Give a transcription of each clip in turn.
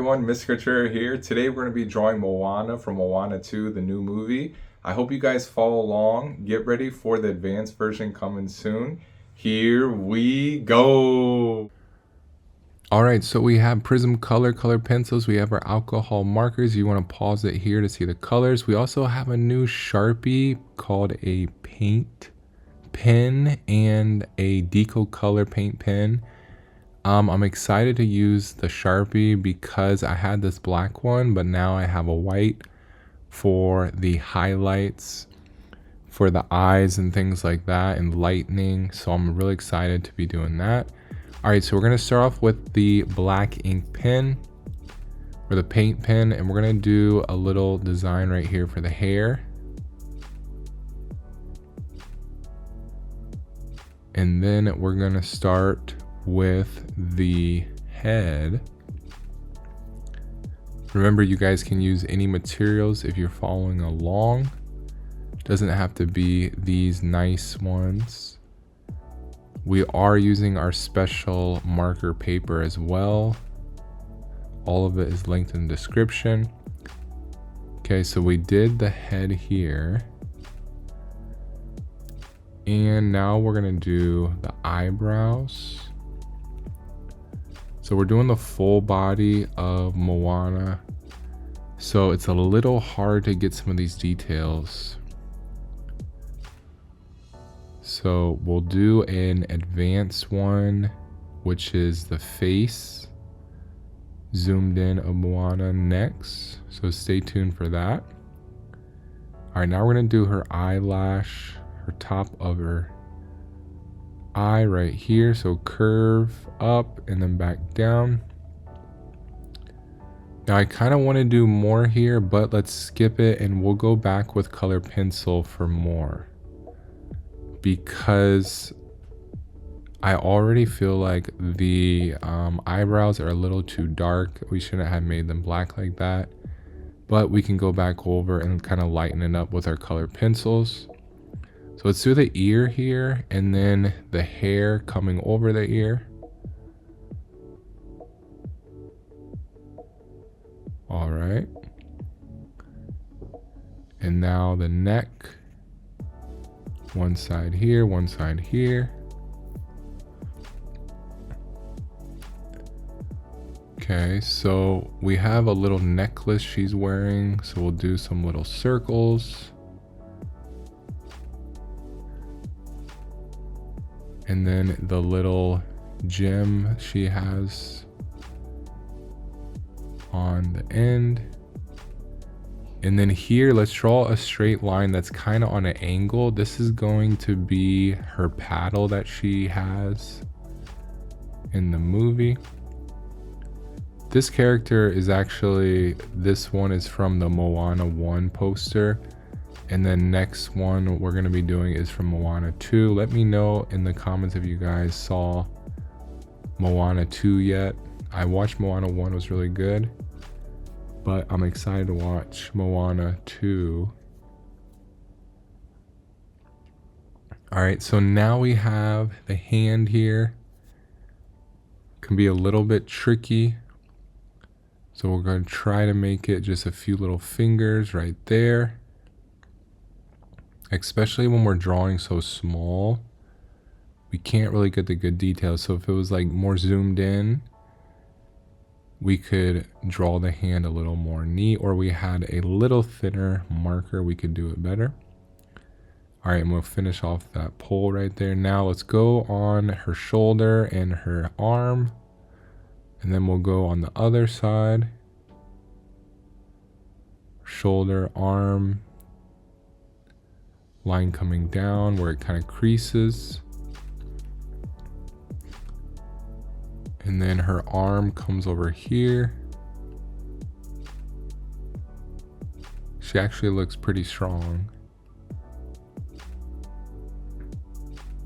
everyone, Mr. Cutrera here. Today we're going to be drawing Moana from Moana 2, the new movie. I hope you guys follow along. Get ready for the advanced version coming soon. Here we go. Alright, so we have Prism color pencils. We have our alcohol markers. You want to pause it here to see the colors. We also have a new Sharpie called a paint pen and a deco color paint pen. I'm excited to use the Sharpie because I had this black one, but now I have a white for the highlights, for the eyes and things like that, and lightning. So I'm really excited to be doing that. All right, so we're gonna start off with the black ink pen or the paint pen, and we're gonna do a little design right here for the hair. And then we're gonna start with the head. Remember, you guys can use any materials if you're following along. Doesn't have to be these nice ones. We are using our special marker paper as well. All of it is linked in the description. Okay, so we did the head here. And now we're gonna do the eyebrows. So we're doing the full body of Moana. So it's a little hard to get some of these details. So we'll do an advanced one, which is the face zoomed in of Moana next. So stay tuned for that. All right, now we're gonna do her eyelash, her top of her eye right here. So curve up and then back down. Now I kind of want to do more here, but let's skip it and we'll go back with color pencil for more, because I already feel like the eyebrows are a little too dark. We shouldn't have made them black like that, but we can go back over and kind of lighten it up with our color pencils. So let's do the ear here and then the hair coming over the ear. All right. And now the neck. One side here, one side here. Okay, so we have a little necklace she's wearing. So we'll do some little circles. And then the little gem she has on the end. And then here, let's draw a straight line that's kind of on an angle. This is going to be her paddle that she has in the movie. This character is actually, this one is from the Moana 1 poster. And then next one we're going to be doing is from Moana 2. Let me know in the comments if you guys saw Moana 2 yet. I watched Moana 1, it was really good. But I'm excited to watch Moana 2. All right, so now we have the hand here. Can be a little bit tricky. So we're going to try to make it just a few little fingers right there. Especially when we're drawing so small, we can't really get the good details. So if it was like more zoomed in, we could draw the hand a little more neat, or we had a little thinner marker, we could do it better. All right, and we'll finish off that pole right there. Now let's go on her shoulder and her arm, and then we'll go on the other side. Shoulder, arm, line coming down where it kind of creases. And then her arm comes over here. She actually looks pretty strong.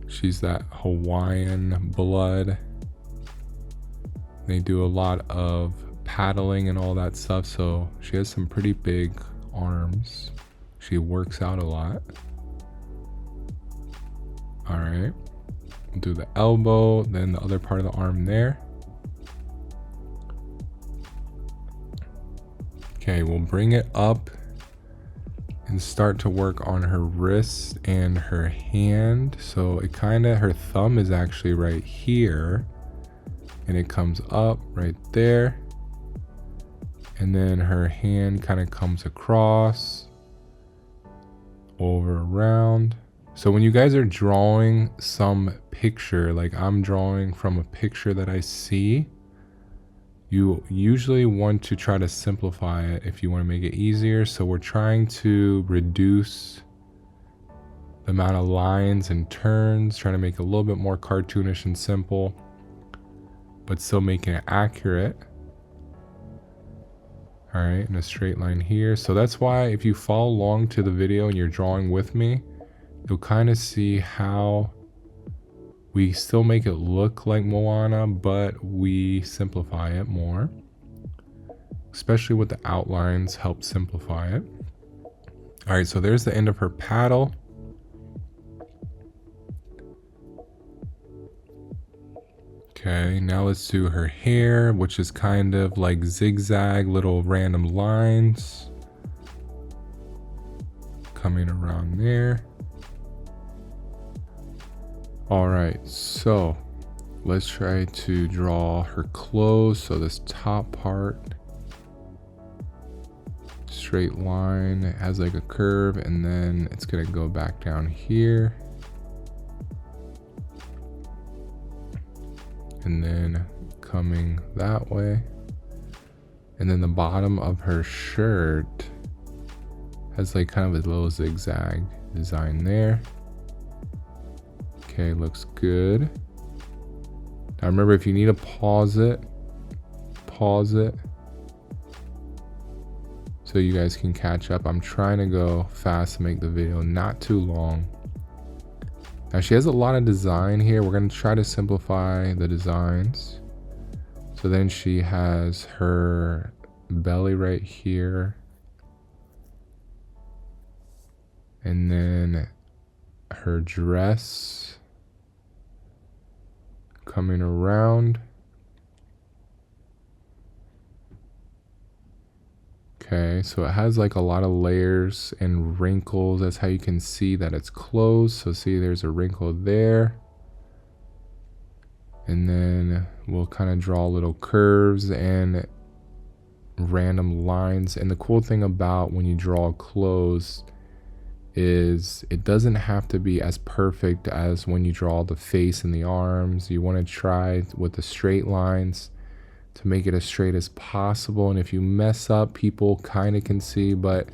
She's that Hawaiian blood. They do a lot of paddling and all that stuff, so she has some pretty big arms. She works out a lot. All right, we'll do the elbow, then the other part of the arm there. Okay, we'll bring it up and start to work on her wrist and her hand. So it her thumb is actually right here, and it comes up right there. And then her hand kind of comes across, over, around. So when you guys are drawing some picture, like I'm drawing from a picture that I see, you usually want to try to simplify it if you want to make it easier. So we're trying to reduce the amount of lines and turns, trying to make it a little bit more cartoonish and simple, but still making it accurate. All right, in a straight line here. So that's why if you follow along to the video and you're drawing with me, you'll kind of see how we still make it look like Moana, but we simplify it more. Especially with the outlines, help simplify it. All right, so there's the end of her paddle. Okay, now let's do her hair, which is kind of like zigzag little random lines coming around there. All right, so let's try to draw her clothes. So this top part, straight line, it has like a curve, and then it's gonna go back down here. And then coming that way. And then the bottom of her shirt has like kind of a little zigzag design there. Okay, looks good. Now remember, if you need to pause it so you guys can catch up. I'm trying to go fast to make the video not too long. Now she has a lot of design here. We're going to try to simplify the designs. So then she has her belly right here. And then her dress coming around. Okay, so it has like a lot of layers and wrinkles. That's how you can see that it's closed. So see, there's a wrinkle there. And then we'll kind of draw little curves and random lines. And the cool thing about when you draw clothes is it doesn't have to be as perfect as when you draw the face and the arms. You want to try with the straight lines to make it as straight as possible. And if you mess up, people kind of can see, but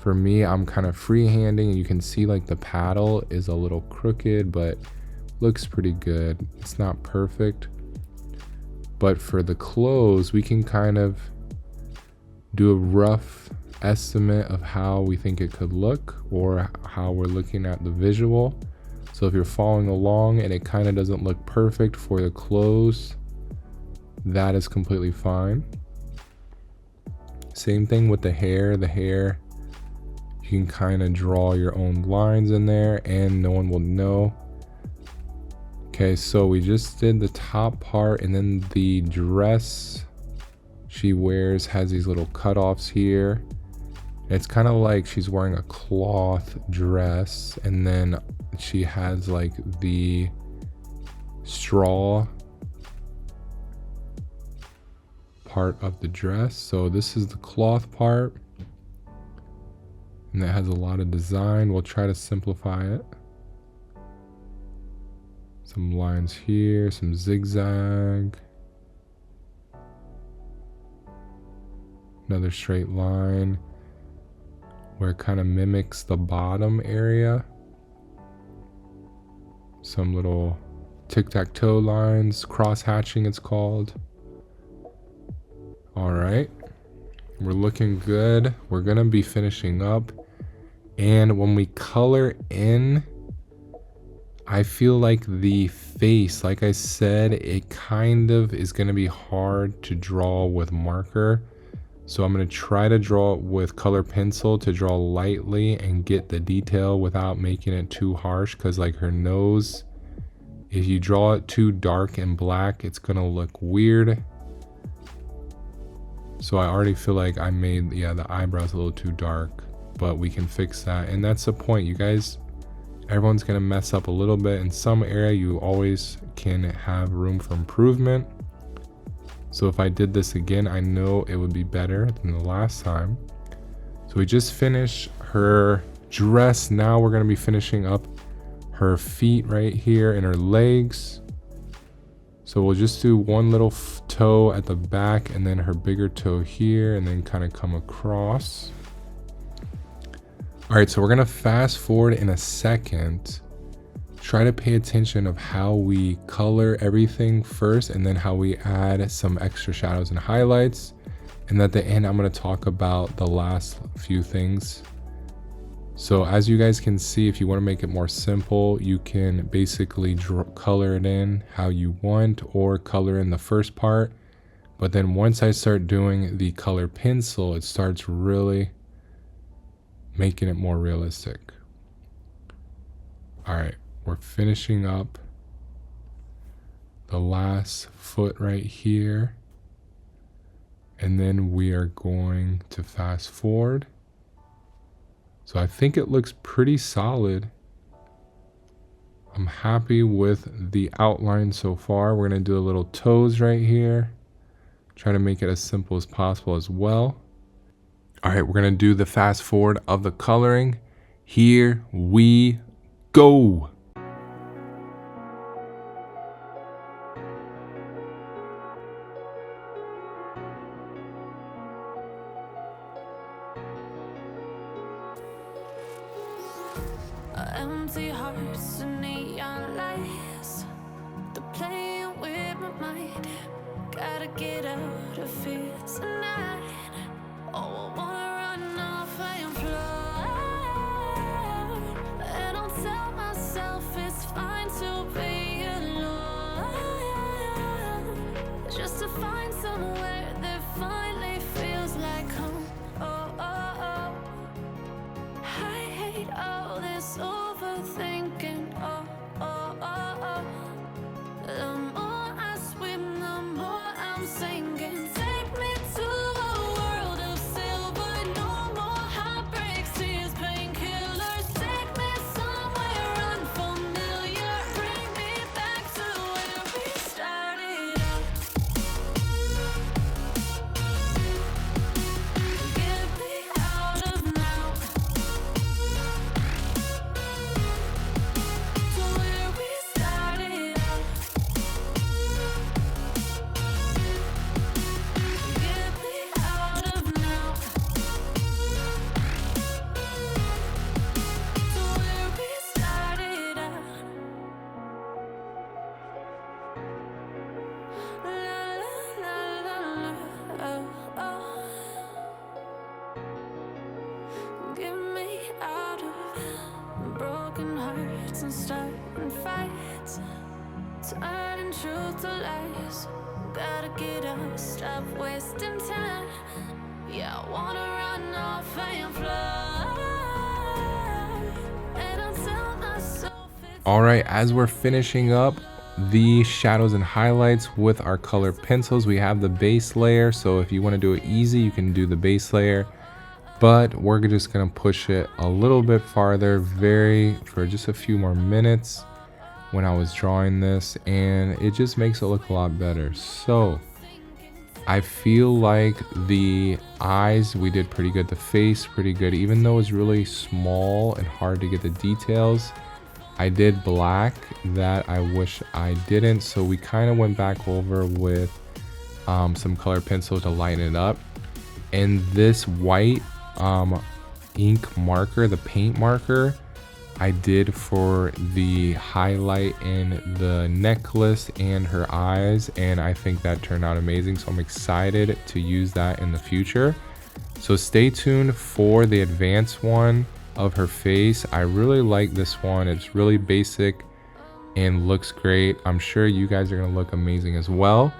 for me, I'm kind of freehanding, and you can see like the paddle is a little crooked, but looks pretty good. It's not perfect, but for the clothes, we can kind of do a rough estimate of how we think it could look, or how we're looking at the visual. So if you're following along and it kind of doesn't look perfect for the clothes, that is completely fine. Same thing with the hair. The hair, you can kind of draw your own lines in there and no one will know. Okay, so we just did the top part, and then the dress she wears has these little cutoffs here. It's kind of like she's wearing a cloth dress, and then she has like the straw part of the dress. So this is the cloth part, and that has a lot of design. We'll try to simplify it. Some lines here, some zigzag, another straight line where it kind of mimics the bottom area. Some little tic-tac-toe lines, cross-hatching it's called. All right, we're looking good. We're gonna be finishing up, and when we color in, I feel like the face, like I said, it kind of is gonna be hard to draw with marker. So I'm gonna try to draw it with color pencil to draw lightly and get the detail without making it too harsh, because like her nose, if you draw it too dark and black, it's gonna look weird. So I already feel like I made, the eyebrows a little too dark, but we can fix that. And that's the point, you guys. Everyone's gonna mess up a little bit in some area. You always can have room for improvement. So if I did this again, I know it would be better than the last time. So we just finished her dress. Now we're gonna be finishing up her feet right here and her legs. So we'll just do one little toe at the back and then her bigger toe here and then kind of come across. All right, so we're gonna fast forward in a second. Try to pay attention of how we color everything first and then how we add some extra shadows and highlights. And at the end, I'm gonna talk about the last few things. So as you guys can see, if you wanna make it more simple, you can basically color it in how you want or color in the first part. But then once I start doing the color pencil, it starts really making it more realistic. All right, we're finishing up the last foot right here. And then we are going to fast forward. So I think it looks pretty solid. I'm happy with the outline so far. We're gonna do a little toes right here. Try to make it as simple as possible as well. All right, we're gonna do the fast forward of the coloring. Here we go. Empty hearts and neon lights, they're playing with my mind. Gotta get out of here tonight. Oh, I wanna run off and fly. And I'll tell myself it's fine to be alone, just to find somewhere that finally feels like home. Oh, oh, oh. I hate all this overthinking. Oh, oh, oh, oh. The more I swim, the more I'm sinking. Take me to a world of silver. No more heartbreaks, tears, painkillers. Take me somewhere unfamiliar. Bring me back to where we started out. Get me out of now. To where we started out. Get me out of now. To where we started out. La la la la la. Oh, oh. Get me out of broken hearts and starting fights, turning truth to lies. Gotta get up, stop wasting time. Yeah, I wanna run off and fly. And I'll tell myself it's All right, as we're finishing up the shadows and highlights with our color pencils, we have the base layer. So if you want to do it easy, you can do the base layer, but we're just gonna push it a little bit farther, for just a few more minutes when I was drawing this, and it just makes it look a lot better. So I feel like the eyes, we did pretty good. The face, pretty good. Even though it's really small and hard to get the details, I did black that I wish I didn't. So we kind of went back over with some color pencil to lighten it up. And this white ink marker, the paint marker, I did for the highlight in the necklace and her eyes, and I think that turned out amazing. So I'm excited to use that in the future. So stay tuned for the advanced one of her face. I really like this one. It's really basic and looks great. I'm sure you guys are gonna look amazing as well.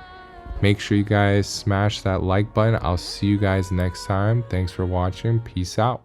Make sure you guys smash that like button. I'll see you guys next time. Thanks for watching. Peace out.